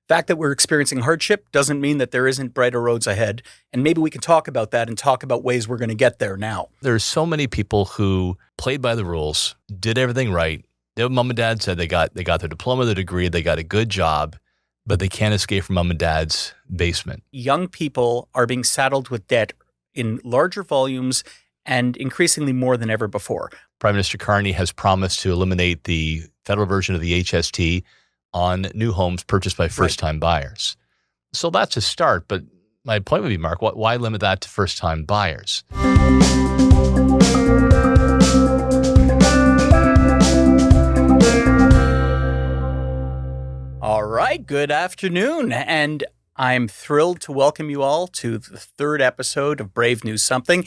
fact that we're experiencing hardship doesn't mean that there isn't brighter roads ahead. And maybe we can talk about that and talk about ways we're going to get there now. There's so many people who played by the rules, did everything right. Their mom and dad said they got their diploma, their degree, they got a good job, but they can't escape from mom and dad's basement. Young people are being saddled with debt in larger volumes and increasingly more than ever before. Prime Minister Carney has promised to eliminate the federal version of the HST on new homes purchased by first-time buyers. So that's a start, but my point would be, Mark, why limit that to first-time buyers? All right, good afternoon, and I'm thrilled to welcome you all to the third episode of Brave New Something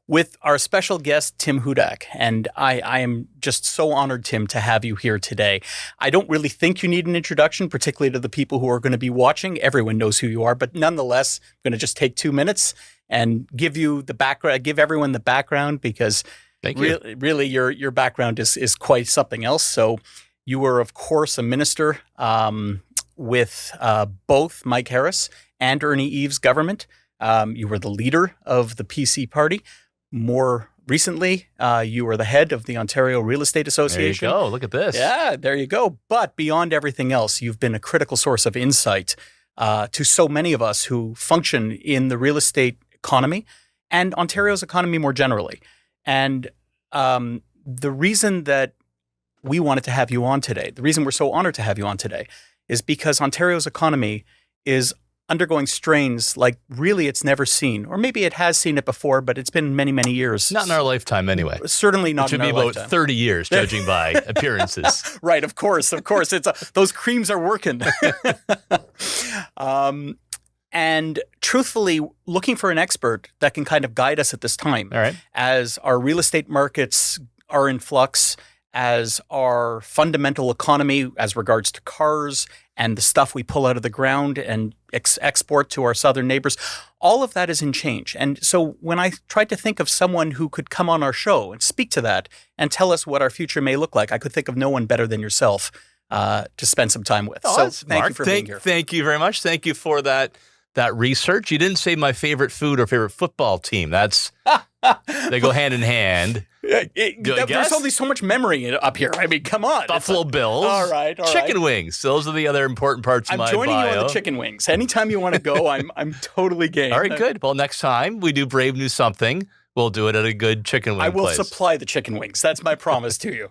with our special guest, Tim Hudak. And I am just so honored, Tim, to have you here today. I don't really think you need an introduction, particularly to the people who are going to be watching. Everyone knows who you are, but nonetheless, I'm going to just take 2 minutes and give you the background, give everyone the background, because really your background is quite something else. So you were, of course, a minister with both Mike Harris and Ernie Eves' government. You were the leader of the PC party. More recently, you were the head of the Ontario Real Estate Association. There you go. Look at this. Yeah, there you go. But beyond everything else, you've been a critical source of insight to so many of us who function in the real estate economy and Ontario's economy more generally. And the reason that we wanted to have you on today, the reason we're so honored to have you on today, is because Ontario's economy is undergoing strains like really it's never seen. Or maybe it has seen it before, but it's been many, many years. Not in our lifetime anyway. Certainly not in our lifetime. It should be about 30 years, judging by appearances. Right, of course. It's those creams are working. And truthfully, looking for an expert that can kind of guide us at this time. All right. As our real estate markets are in flux, as our fundamental economy as regards to cars and the stuff we pull out of the ground and export to our southern neighbors, all of that is in change. And so when I tried to think of someone who could come on our show and speak to that and tell us what our future may look like, I could think of no one better than yourself to spend some time with. So thank you for being here. Thank you very much. Thank you for that research. You didn't say my favorite food or favorite football team. They go hand in hand. There's only so much memory up here. I mean, come on. Buffalo Bills. All right. Chicken wings. Those are the other important parts of my bio. I'm joining you on the chicken wings. Anytime you want to go, I'm totally game. All right, good. Well, next time we do Brave New Something, we'll do it at a good chicken wing place. I will supply the chicken wings. That's my promise to you.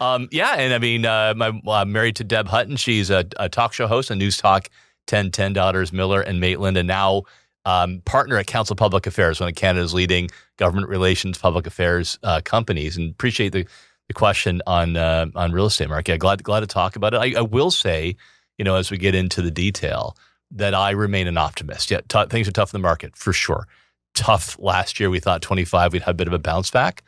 Yeah, and I mean, I'm married to Deb Hutton. She's a talk show host on News Talk 1010, Daughters Miller and Maitland, and now partner at Council Public Affairs, one of Canada's leading government relations public affairs companies. And appreciate the question on real estate market. Yeah, glad to talk about it. I will say, as we get into the detail, that I remain an optimist. Yeah, things are tough in the market for sure. Tough last year. We thought 25 we'd have a bit of a bounce back.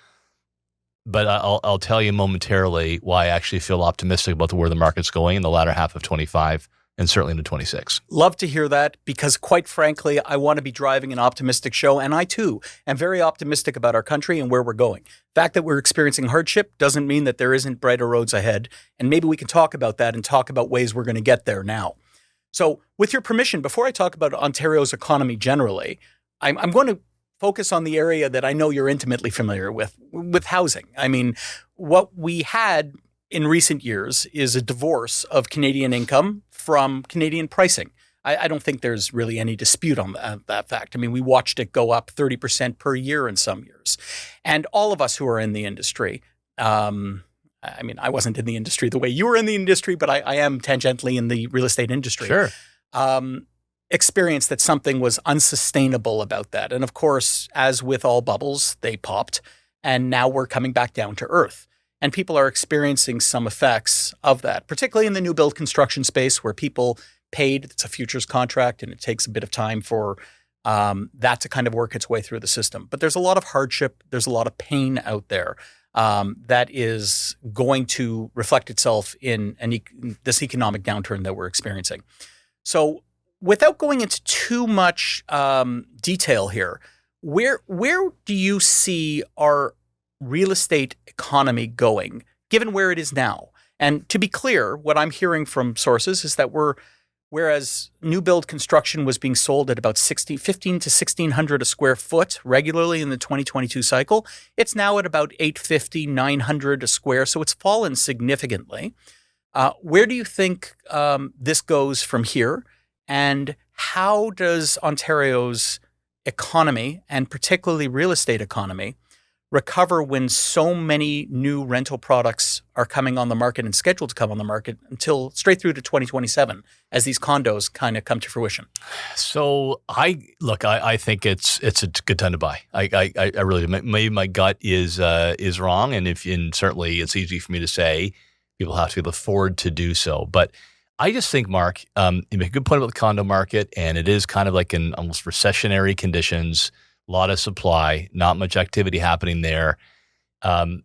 But I'll tell you momentarily why I actually feel optimistic about where the market's going in the latter half of 25. And certainly into 26. Love to hear that, because quite frankly, I want to be driving an optimistic show. And I too am very optimistic about our country and where we're going. The fact that we're experiencing hardship doesn't mean that there isn't brighter roads ahead. And maybe we can talk about that and talk about ways we're going to get there now. So with your permission, before I talk about Ontario's economy generally, I'm going to focus on the area that I know you're intimately familiar with housing. I mean, what we had in recent years is a divorce of Canadian income from Canadian pricing. I don't think there's really any dispute on that fact. I mean, we watched it go up 30% per year in some years. And all of us who are in the industry, I mean, I wasn't in the industry the way you were in the industry, but I am tangentially in the real estate industry. Sure. Experienced that something was unsustainable about that. And of course, as with all bubbles, they popped. And now we're coming back down to earth. And people are experiencing some effects of that, particularly in the new build construction space where people paid. It's a futures contract and it takes a bit of time for that to kind of work its way through the system. But there's a lot of hardship. There's a lot of pain out there that is going to reflect itself in this economic downturn that we're experiencing. So without going into too much detail here, where do you see our real estate economy going, given where it is now? And to be clear, what I'm hearing from sources is that we're Whereas new build construction was being sold at about 15 to 1600 a square foot regularly in the 2022 cycle, it's now at about 850, 900 a square. So it's fallen significantly. Where do you think this goes from here? And how does Ontario's economy, and particularly real estate economy, recover when so many new rental products are coming on the market and scheduled to come on the market until straight through to 2027 as these condos kind of come to fruition? So I think it's a good time to buy. I really do. Maybe my gut is wrong, and certainly it's easy for me to say. People have to look forward to do so, but I just think, Mark, you make a good point about the condo market, and it is kind of like in almost recessionary conditions. A lot of supply, not much activity happening there. But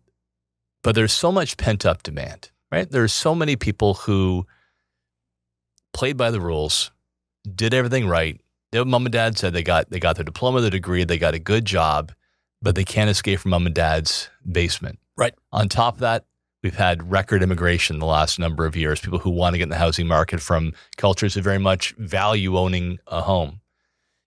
there's so much pent-up demand, right? There's so many people who played by the rules, did everything right. Mom and dad said they got their diploma, their degree, they got a good job, but they can't escape from mom and dad's basement. Right. On top of that, we've had record immigration the last number of years, people who want to get in the housing market from cultures that very much value owning a home.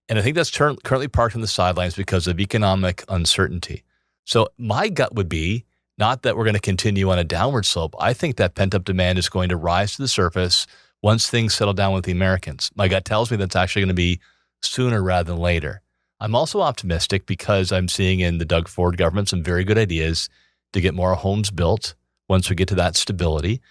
And I think that's currently parked on the sidelines because of economic uncertainty. So my gut would be not that we're going to continue on a downward slope. I think that pent-up demand is going to rise to the surface once things settle down with the Americans. My gut tells me that's actually going to be sooner rather than later. I'm also optimistic because I'm seeing in the Doug Ford government some very good ideas to get more homes built once we get to that stability.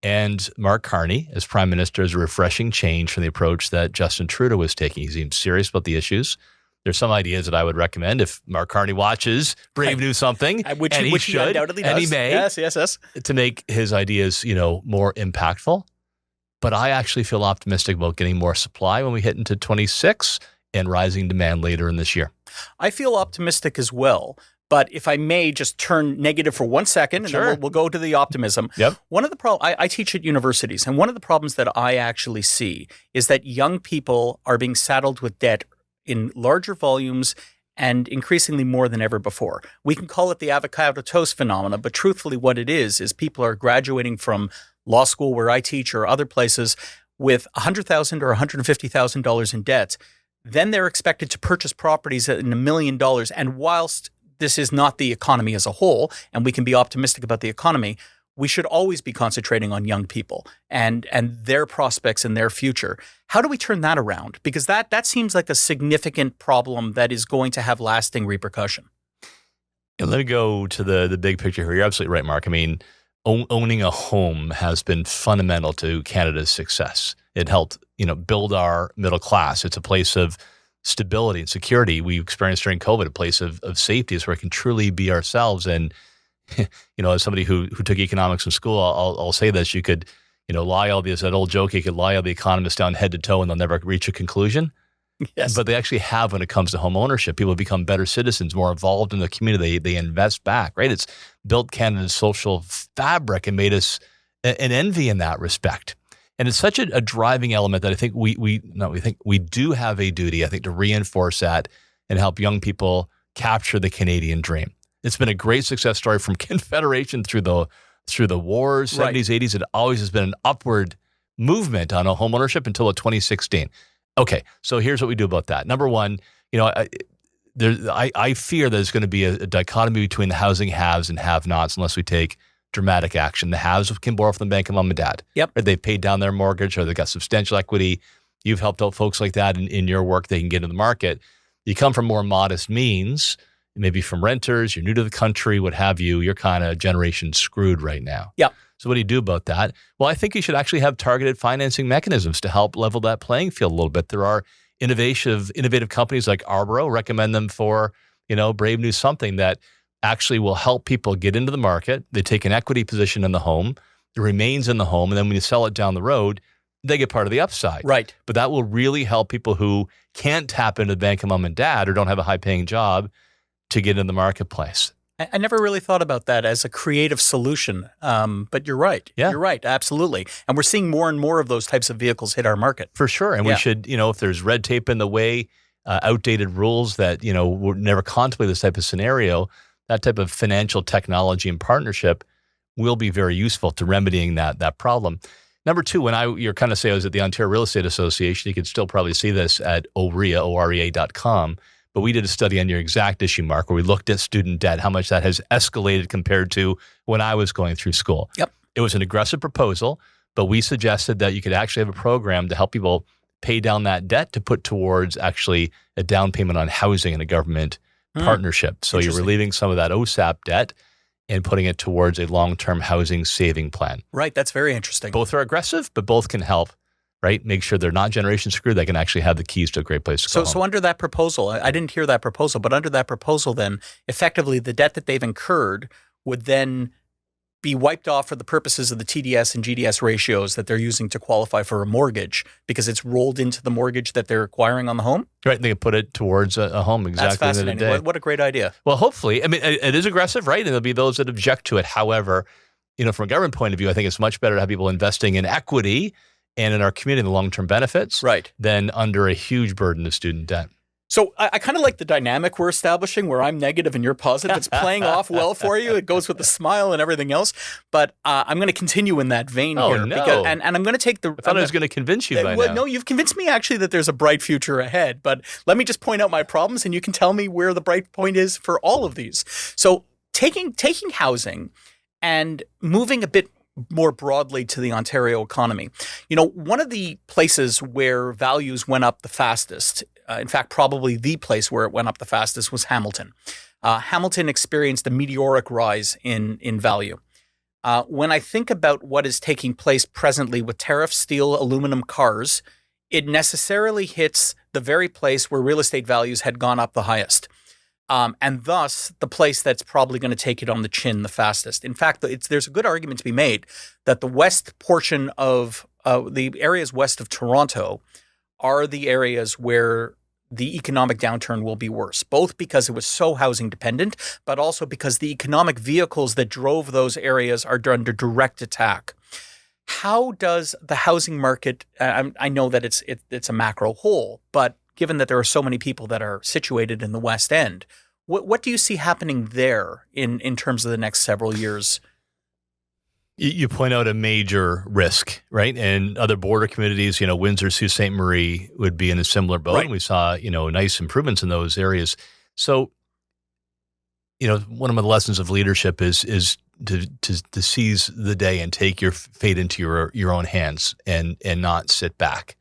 And Mark Carney, as Prime Minister, is a refreshing change from the approach that Justin Trudeau was taking. He seems serious about the issues. There's some ideas that I would recommend if Mark Carney watches Brave New Something, which he undoubtedly does. And he may, yes, to make his ideas, more impactful. But I actually feel optimistic about getting more supply when we hit into 26 and rising demand later in this year. I feel optimistic as well. But if I may just turn negative for 1 second, and then we'll go to the optimism. Yep. One of the problems, I teach at universities, and one of the problems that I actually see is that young people are being saddled with debt in larger volumes and increasingly more than ever before. We can call it the avocado toast phenomena, but truthfully what it is people are graduating from law school where I teach or other places with $100,000 or $150,000 in debt. Then they're expected to purchase properties in $1 million. And whilst this is not the economy as a whole, and we can be optimistic about the economy, we should always be concentrating on young people and their prospects and their future. How do we turn that around? Because that seems like a significant problem that is going to have lasting repercussion. And let me go to the big picture here. You're absolutely right, Mark. I mean, owning a home has been fundamental to Canada's success. It helped, build our middle class. It's a place of stability and security. We experienced during COVID a place of safety is where we can truly be ourselves. And, as somebody who took economics in school, I'll say this, you could, that old joke, you could lie all the economists down head to toe and they'll never reach a conclusion. Yes. But they actually have when it comes to home ownership. People become better citizens, more involved in the community. They invest back, right? It's built Canada's social fabric and made us an envy in that respect. And it's such a driving element that I think we do have a duty, I think, to reinforce that and help young people capture the Canadian dream. It's been a great success story from Confederation through the wars, 70s, 80s. It always has been an upward movement on home ownership until 2016. Okay, so here's what we do about that. Number one, I fear there's going to be a dichotomy between the housing haves and have-nots unless we take dramatic action. The haves can borrow from the bank of mom and dad. Yep. Right? They've paid down their mortgage or they've got substantial equity. You've helped out folks like that in your work. They can get into the market. You come from more modest means, maybe from renters, you're new to the country, what have you. You're kind of generation screwed right now. Yeah. So what do you do about that? Well, I think you should actually have targeted financing mechanisms to help level that playing field a little bit. There are innovative companies like Arboro, recommend them for, Brave New Something that actually will help people get into the market. They take an equity position in the home. It remains in the home. And then when you sell it down the road, they get part of the upside. Right. But that will really help people who can't tap into the bank of mom and dad or don't have a high-paying job to get in the marketplace. I never really thought about that as a creative solution, but you're right. Yeah. You're right, absolutely. And we're seeing more and more of those types of vehicles hit our market. For sure. And we should, if there's red tape in the way, outdated rules that, would never contemplate this type of scenario, that type of financial technology and partnership will be very useful to remedying that problem. Number two, you're kind of say I was at the Ontario Real Estate Association, you could still probably see this at orea.com. But we did a study on your exact issue, Mark, where we looked at student debt, how much that has escalated compared to when I was going through school. Yep. It was an aggressive proposal, but we suggested that you could actually have a program to help people pay down that debt to put towards actually a down payment on housing in a government partnership. So you're relieving some of that OSAP debt and putting it towards a long-term housing saving plan. Right. That's very interesting. Both are aggressive, but both can help, right? Make sure they're not generation screwed. They can actually have the keys to a great place to go home. So under that proposal, I didn't hear that proposal, but under that proposal then, effectively the debt that they've incurred would then be wiped off for the purposes of the TDS and GDS ratios that they're using to qualify for a mortgage because it's rolled into the mortgage that they're acquiring on the home? Right. They can put it towards a home exactly. That's fascinating. In the day. What a great idea. Well, hopefully. I mean, it is aggressive, right? And there'll be those that object to it. However, from a government point of view, I think it's much better to have people investing in equity and in our community, the long-term benefits, right, than under a huge burden of student debt. So I kind of like the dynamic we're establishing where I'm negative and you're positive. It's playing off well for you. It goes with the smile and everything else. But I'm going to continue in that vein here. No. Because, and I'm going to take the... I thought I was going to convince you by now. No, you've convinced me actually that there's a bright future ahead. But let me just point out my problems and you can tell me where the bright point is for all of these. So taking housing and moving a bit more broadly to the Ontario economy. One of the places where values went up the fastest, in fact, probably the place where it went up the fastest was Hamilton. Hamilton experienced a meteoric rise in value. When I think about what is taking place presently with tariff, steel, aluminum, cars, it necessarily hits the very place where real estate values had gone up the highest. And thus, the place that's probably going to take it on the chin the fastest. In fact, there's a good argument to be made that the west portion of the areas west of Toronto are the areas where the economic downturn will be worse, both because it was so housing dependent, but also because the economic vehicles that drove those areas are under direct attack. How does the housing market, I know that it's a macro whole, but given that there are so many people that are situated in the West End, what do you see happening there in terms of the next several years? You point out a major risk, right? And other border communities, Windsor, Sault Ste. Marie would be in a similar boat. Right. And we saw, nice improvements in those areas. So, one of the lessons of leadership is to seize the day and take your fate into your own hands and not sit back.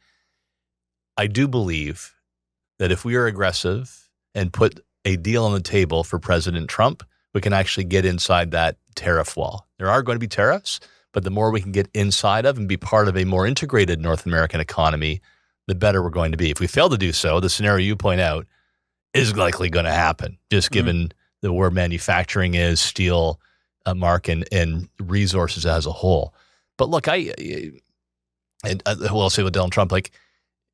I do believe that if we are aggressive and put a deal on the table for President Trump, we can actually get inside that tariff wall. There are going to be tariffs, but the more we can get inside of and be part of a more integrated North American economy, the better we're going to be. If we fail to do so, the scenario you point out is likely going to happen, just given where manufacturing is, steel, Mark, and resources as a whole. But look, I'll say with Donald Trump,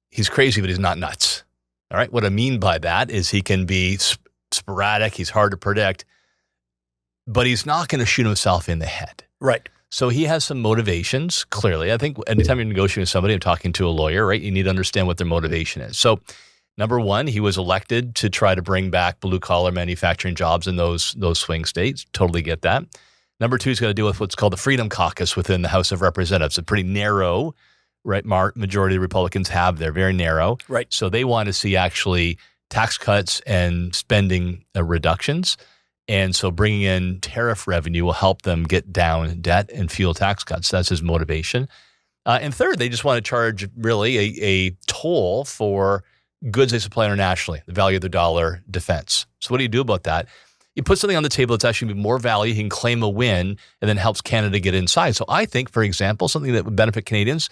he's crazy, but he's not nuts. All right. What I mean by that is he can be sporadic. He's hard to predict, but he's not going to shoot himself in the head. Right. So he has some motivations, clearly. I think anytime you're negotiating with somebody, I'm talking to a lawyer, right? You need to understand what their motivation is. So number one, he was elected to try to bring back blue-collar manufacturing jobs in those swing states. Totally get that. Number two, he's got to deal with what's called the Freedom Caucus within the House of Representatives, a pretty narrow, right, majority of Republicans have. They're very narrow. Right. So they want to see actually tax cuts and spending reductions. And so bringing in tariff revenue will help them get down debt and fuel tax cuts. That's his motivation. And third, they just want to charge really a toll for goods they supply internationally, the value of the dollar, defense. So what do you do about that? You put something on the table that's actually more value, he can claim a win, and then helps Canada get inside. So I think, for example, something that would benefit Canadians,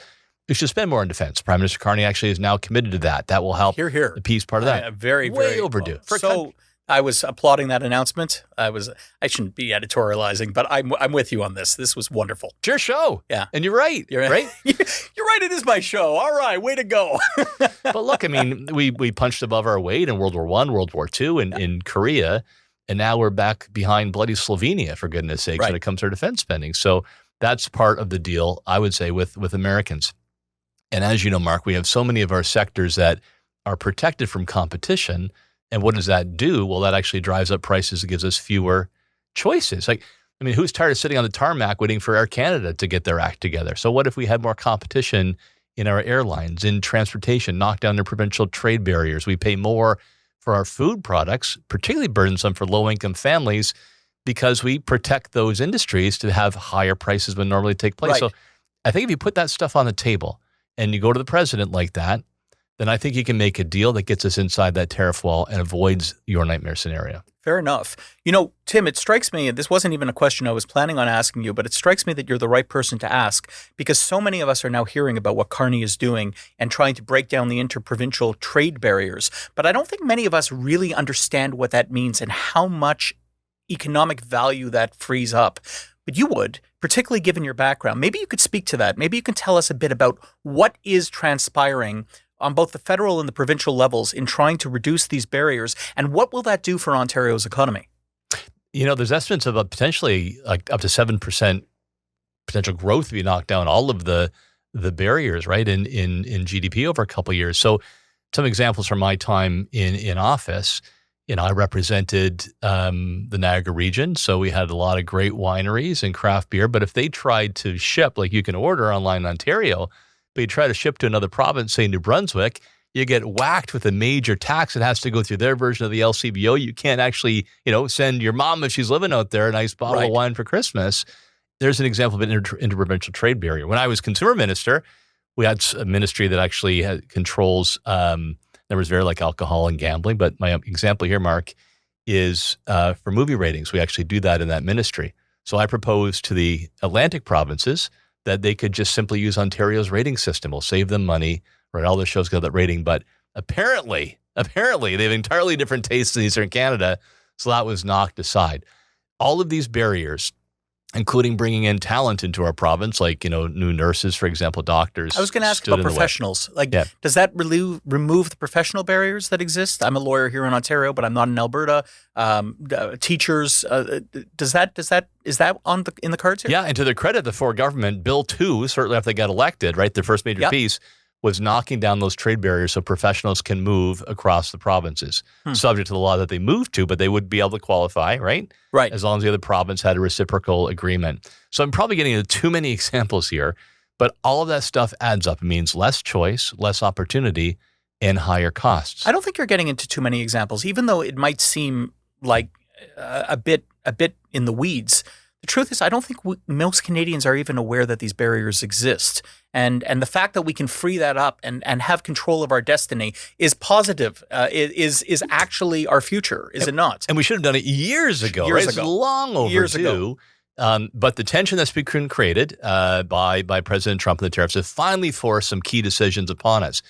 we should spend more on defense. Prime Minister Carney actually is now committed to that. That will help the peace part of that. Very, way very overdue. I was applauding that announcement. I shouldn't be editorializing, but I'm with you on this. This was wonderful. It's your show. Yeah. And you're right. You're right. You're right. It is my show. All right. Way to go. But look, I mean, we punched above our weight in World War I, World War II, and in Korea, and now we're back behind bloody Slovenia, for goodness sakes, when it comes to our defense spending. So that's part of the deal, I would say, with Americans. And as you know, Mark, we have so many of our sectors that are protected from competition. And what does that do? Well, that actually drives up prices. It gives us fewer choices. I mean, who's tired of sitting on the tarmac waiting for Air Canada to get their act together? So what if we had more competition in our airlines, in transportation, knock down their provincial trade barriers? We pay more for our food products, particularly burdensome for low-income families, because we protect those industries to have higher prices than normally take place. Right. So I think if you put that stuff on the table and you go to the president like that, then I think you can make a deal that gets us inside that tariff wall and avoids your nightmare scenario. Fair enough. Tim, it strikes me, and this wasn't even a question I was planning on asking you, but it strikes me that you're the right person to ask because so many of us are now hearing about what Carney is doing and trying to break down the interprovincial trade barriers. But I don't think many of us really understand what that means and how much economic value that frees up. But you would, particularly given your background. Maybe you could speak to that. Maybe you can tell us a bit about what is transpiring on both the federal and the provincial levels in trying to reduce these barriers, and what will that do for Ontario's economy? There's estimates of potentially like up to 7% potential growth if you knock down all of the barriers, right, in GDP over a couple of years. So some examples from my time in office, I represented the Niagara region, so we had a lot of great wineries and craft beer, but if they tried to ship, like you can order online in Ontario, but you try to ship to another province, say New Brunswick, you get whacked with a major tax. It has to go through their version of the LCBO. You can't actually, send your mom, if she's living out there, a nice bottle of wine for Christmas. There's an example of an interprovincial trade barrier. When I was consumer minister, we had a ministry that actually controls numbers very like alcohol and gambling. But my example here, Mark, is for movie ratings. We actually do that in that ministry. So I proposed to the Atlantic provinces that they could just simply use Ontario's rating system. We'll save them money, right? All their shows got that rating. But apparently, they have entirely different tastes in Eastern Canada, so that was knocked aside. All of these barriers, including bringing in talent into our province, like, new nurses, for example, doctors. I was going to ask about professionals. Does that remove the professional barriers that exist? I'm a lawyer here in Ontario, but I'm not in Alberta. Teachers, is that in the cards here? Yeah, and to their credit, the Ford government, Bill 2, certainly after they got elected, right, their first major piece was knocking down those trade barriers so professionals can move across the provinces, subject to the law that they moved to, but they would be able to qualify, right? Right. As long as the other province had a reciprocal agreement. So I'm probably getting into too many examples here, but all of that stuff adds up. It means less choice, less opportunity, and higher costs. I don't think you're getting into too many examples, even though it might seem like a bit in the weeds. The truth is, I don't think most Canadians are even aware that these barriers exist. And the fact that we can free that up and have control of our destiny is positive, is actually our future, is it not? And we should have done it years ago. It's long overdue. Years ago. But the tension that's been created by President Trump and the tariffs have finally forced some key decisions upon us.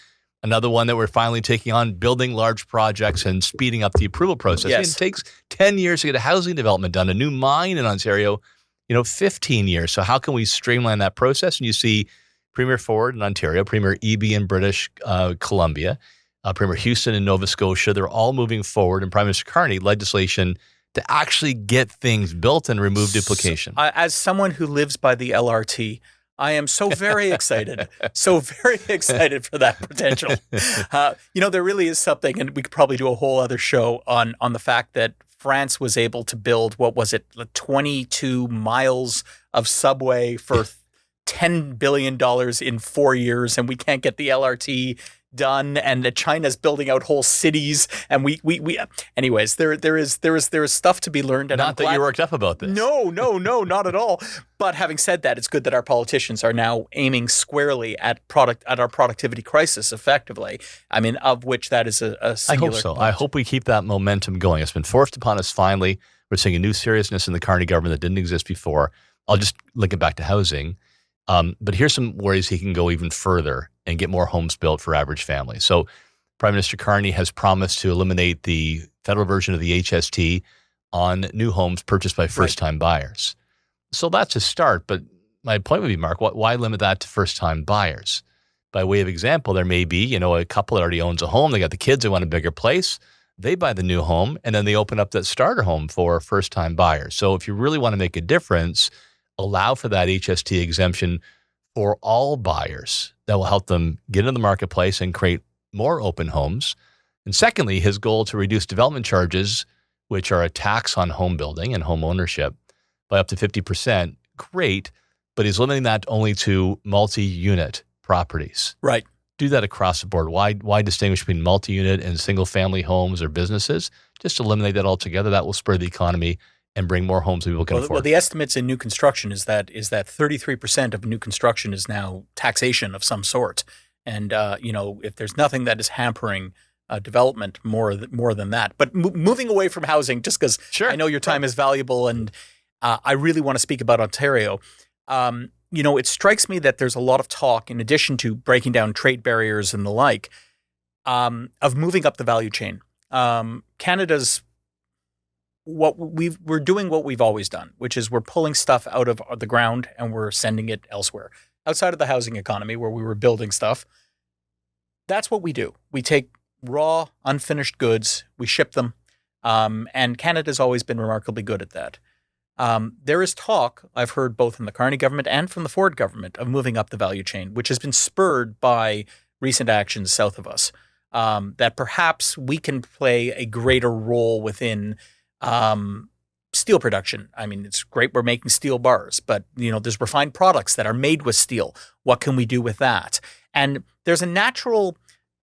Another one that we're finally taking on, building large projects and speeding up the approval process. Yes. It takes 10 years to get a housing development done, a new mine in Ontario, 15 years. So how can we streamline that process? And you see Premier Ford in Ontario, Premier Eby in British Columbia, Premier Houston in Nova Scotia, they're all moving forward, and Prime Minister Carney, legislation to actually get things built and remove duplication. As someone who lives by the LRT, I am so very excited, for that potential. There really is something, and we could probably do a whole other show on the fact that France was able to build, 22 miles of subway for $10 billion in 4 years, and we can't get the LRT done, and that China's building out whole cities, and we anyways, there is stuff to be learned. And not that you're worked up about this. No, not at all. But having said that, it's good that our politicians are now aiming squarely at our productivity crisis, effectively. I mean, of which that is a singular. I hope so. I hope we keep that momentum going. It's been forced upon us finally. We're seeing a new seriousness in the Carney government that didn't exist before. I'll just link it back to housing. But here's some ways he can go even further and get more homes built for average families. So Prime Minister Carney has promised to eliminate the federal version of the HST on new homes purchased by first-time buyers. So that's a start. But my point would be, Mark, why limit that to first-time buyers? By way of example, there may be, a couple that already owns a home. They got the kids. They want a bigger place. They buy the new home, and then they open up that starter home for first-time buyers. So if you really want to make a difference, allow for that HST exemption for all buyers. That will help them get into the marketplace and create more open homes. And secondly, his goal to reduce development charges, which are a tax on home building and home ownership, by up to 50%, great, but he's limiting that only to multi-unit properties. Right. Do that across the board. Why distinguish between multi-unit and single-family homes or businesses? Just eliminate that altogether. That will spur the economy and bring more homes that people can afford. Well, the estimates in new construction is that 33% of new construction is now taxation of some sort. And, if there's nothing that is hampering development more than that. But moving away from housing, just because I know your time is valuable and I really want to speak about Ontario. It strikes me that there's a lot of talk, in addition to breaking down trade barriers and the like, of moving up the value chain. Canada's we're doing what we've always done, which is we're pulling stuff out of the ground and we're sending it elsewhere, outside of the housing economy where we were building stuff. That's what we do. We take raw, unfinished goods, we ship them, and Canada's always been remarkably good at that. There is talk, I've heard both in the Carney government and from the Ford government, of moving up the value chain, which has been spurred by recent actions south of us, that perhaps we can play a greater role within steel production. I mean, it's great we're making steel bars, but there's refined products that are made with steel. What can we do with that? And there's a natural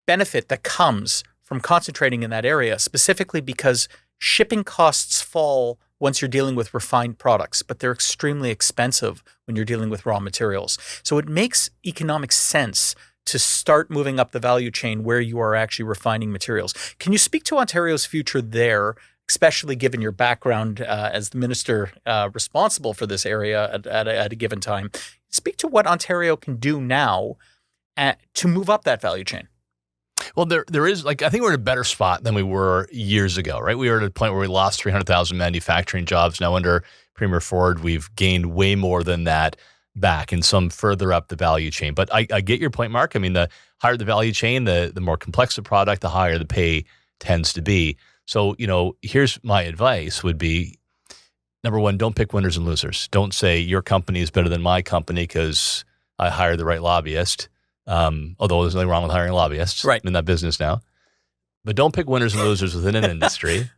benefit that comes from concentrating in that area, specifically because shipping costs fall once you're dealing with refined products, but they're extremely expensive when you're dealing with raw materials. So it makes economic sense to start moving up the value chain where you are actually refining materials. Can you speak to Ontario's future there, especially given your background as the minister responsible for this area at a given time? Speak to what Ontario can do now to move up that value chain. Well, there is, I think we're in a better spot than we were years ago, right? We were at a point where we lost 300,000 manufacturing jobs. Now under Premier Ford, we've gained way more than that back and some further up the value chain. But I get your point, Mark. I mean, the higher the value chain, the more complex the product, the higher the pay tends to be. So, here's my advice would be, number one, don't pick winners and losers. Don't say your company is better than my company because I hired the right lobbyist. Although there's nothing wrong with hiring lobbyists in that business now. But don't pick winners and losers within an industry.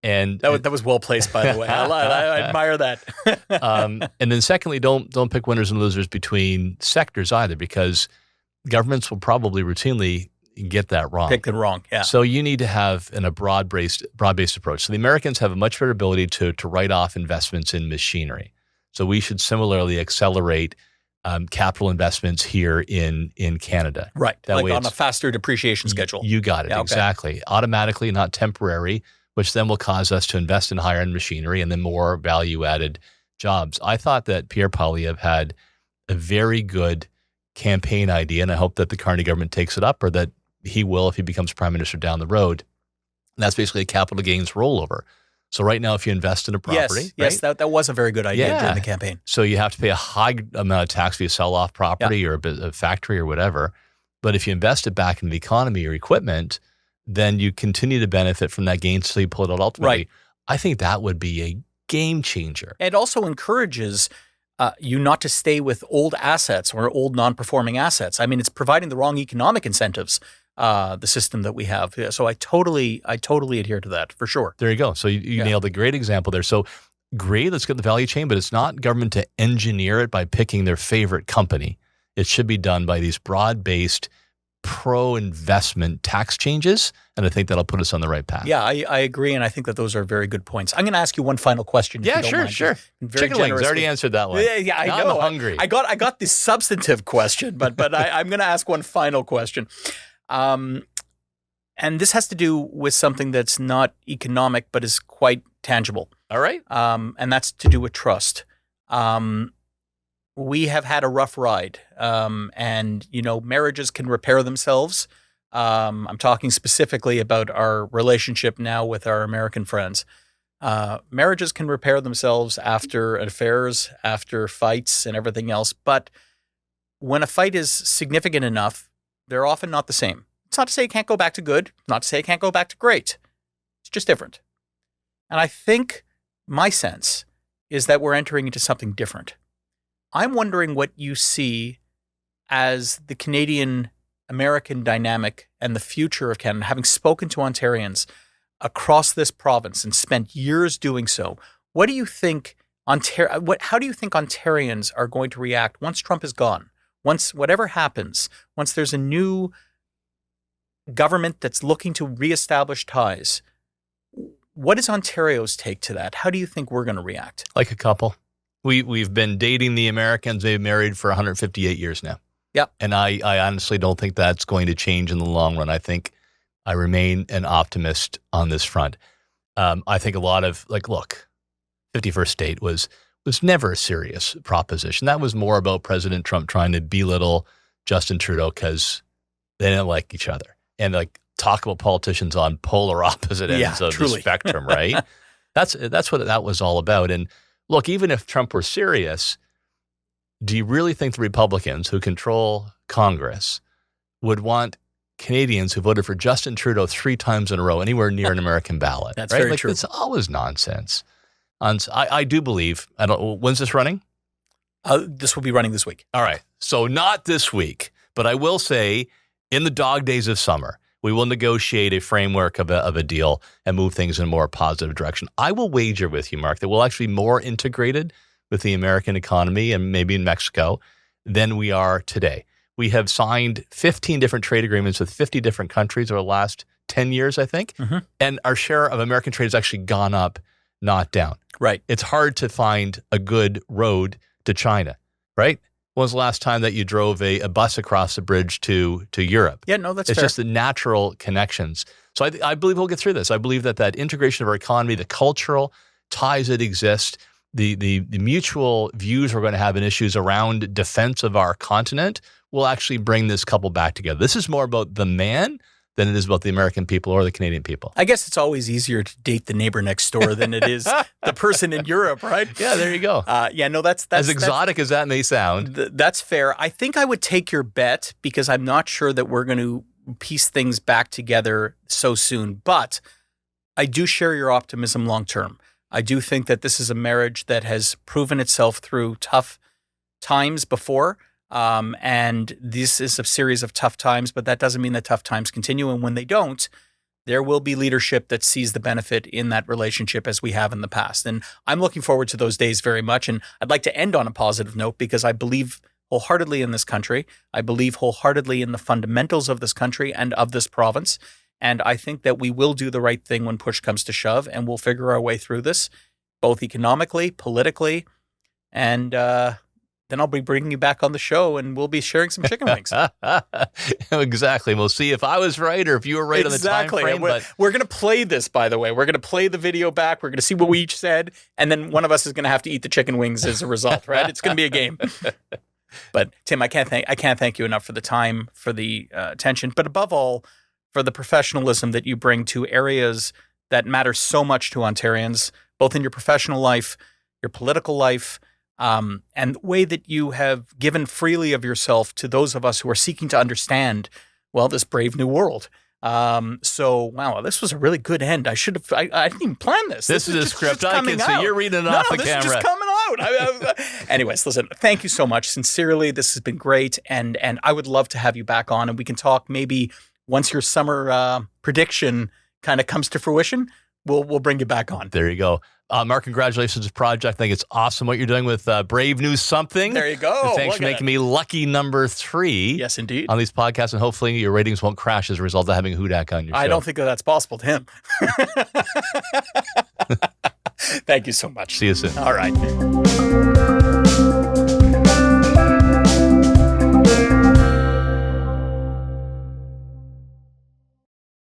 And that was well placed, by the way. I admire that. And then secondly, don't pick winners and losers between sectors either, because governments will probably routinely get that wrong. Pick it wrong, yeah. So you need to have a broad-based approach. So the Americans have a much better ability to write off investments in machinery. So we should similarly accelerate capital investments here in Canada. Right, that on a faster depreciation schedule. You got it, yeah, exactly. Okay. Automatically, not temporary, which then will cause us to invest in higher-end machinery and then more value-added jobs. I thought that Pierre Poilievre had a very good campaign idea, and I hope that the Carney government takes it up, or that he will if he becomes prime minister down the road. And that's basically a capital gains rollover. So right now, if you invest in a property, yes, that was a very good idea during the campaign. So you have to pay a high amount of tax if you sell off property or a factory or whatever. But if you invest it back in the economy or equipment, then you continue to benefit from that gain until you pull it out ultimately. Right. I think that would be a game changer. It also encourages you not to stay with old assets or old non-performing assets. I mean, it's providing the wrong economic incentives, the system that we have. So I totally adhere to that for sure. There you go. So you nailed a great example there. So great, let's get the value chain, but it's not government to engineer it by picking their favorite company. It should be done by these broad-based pro-investment tax changes, and I think that'll put us on the right path. Yeah, I agree, and I think that those are very good points. I'm going to ask you one final question. Yeah, sure. Chicken wings. I already answered that one. Yeah, I know. I'm hungry. I got the substantive question, but I'm going to ask one final question. And this has to do with something that's not economic, but is quite tangible. All right. And that's to do with trust. We have had a rough ride, and marriages can repair themselves. I'm talking specifically about our relationship now with our American friends. Marriages can repair themselves after affairs, after fights, and everything else. But when a fight is significant enough, they're often not the same. It's not to say it can't go back to good. Not to say it can't go back to great. It's just different. And I think my sense is that we're entering into something different. I'm wondering what you see as the Canadian-American dynamic and the future of Canada, having spoken to Ontarians across this province and spent years doing so. What do you think How do you think Ontarians are going to react once Trump is gone? Once whatever happens, once there's a new government that's looking to reestablish ties, what is Ontario's take to that? How do you think we're going to react? Like a couple. We've been dating the Americans. They've married for 158 years now. Yeah. And I honestly don't think that's going to change in the long run. I think I remain an optimist on this front. I think a lot of, look, 51st state was never a serious proposition. That was more about President Trump trying to belittle Justin Trudeau because they didn't like each other. And talk about politicians on polar opposite ends of truly. the spectrum, right? That's what that was all about. And look, even if Trump were serious, do you really think the Republicans who control Congress would want Canadians who voted for Justin Trudeau 3 times in a row anywhere near an American ballot? That's right? very true. It's always nonsense. I do believe, when's this running? This will be running this week. All right. So not this week, but I will say in the dog days of summer, we will negotiate a framework of a deal and move things in a more positive direction. I will wager with you, Mark, that we'll actually be more integrated with the American economy and maybe in Mexico than we are today. We have signed 15 different trade agreements with 50 different countries over the last 10 years, I think. Mm-hmm. And our share of American trade has actually gone up, not down. Right. It's hard to find a good road to China, right? When was the last time that you drove a bus across the bridge to Europe? Yeah, no, that's It's fair. just the natural connections. So I believe we'll get through this. I believe that integration of our economy, the cultural ties that exist, the mutual views we're going to have in issues around defense of our continent will actually bring this couple back together. This is more about the man than it is about the American people or the Canadian people. I guess it's always easier to date the neighbor next door than it is the person in Europe, right? Yeah, there you go. That's as exotic as that may sound. That's fair. I think I would take your bet because I'm not sure that we're going to piece things back together so soon. But I do share your optimism long term. I do think that this is a marriage that has proven itself through tough times before. And this is a series of tough times, but that doesn't mean that tough times continue. And when they don't, there will be leadership that sees the benefit in that relationship as we have in the past. And I'm looking forward to those days very much. And I'd like to end on a positive note because I believe wholeheartedly in this country. I believe wholeheartedly in the fundamentals of this country and of this province. And I think that we will do the right thing when push comes to shove, and we'll figure our way through this, both economically, politically, and then I'll be bringing you back on the show and we'll be sharing some chicken wings. Exactly. We'll see if I was right or if you were right on the time frame. We're going to play this, by the way. We're going to play the video back. We're going to see what we each said. And then one of us is going to have to eat the chicken wings as a result, right? It's going to be a game. But Tim, I can't thank you enough for the time, for the attention, but above all, for the professionalism that you bring to areas that matter so much to Ontarians, both in your professional life, your political life, and the way that you have given freely of yourself to those of us who are seeking to understand, well, this brave new world. Wow, this was a really good end. I didn't even plan this. This is a script. I can see you're reading it off the camera. This is just coming out. Anyways, listen, thank you so much. Sincerely, this has been great. And I would love to have you back on and we can talk maybe once your summer prediction kind of comes to fruition. We'll bring you back on. There you go. Mark, congratulations on this project. I think it's awesome what you're doing with Brave New Something. There you go. And thanks for making me lucky number 3. Yes, indeed. On these podcasts, and hopefully your ratings won't crash as a result of having Hudak on your show. I don't think that's possible to him. Thank you so much. See you soon. All right.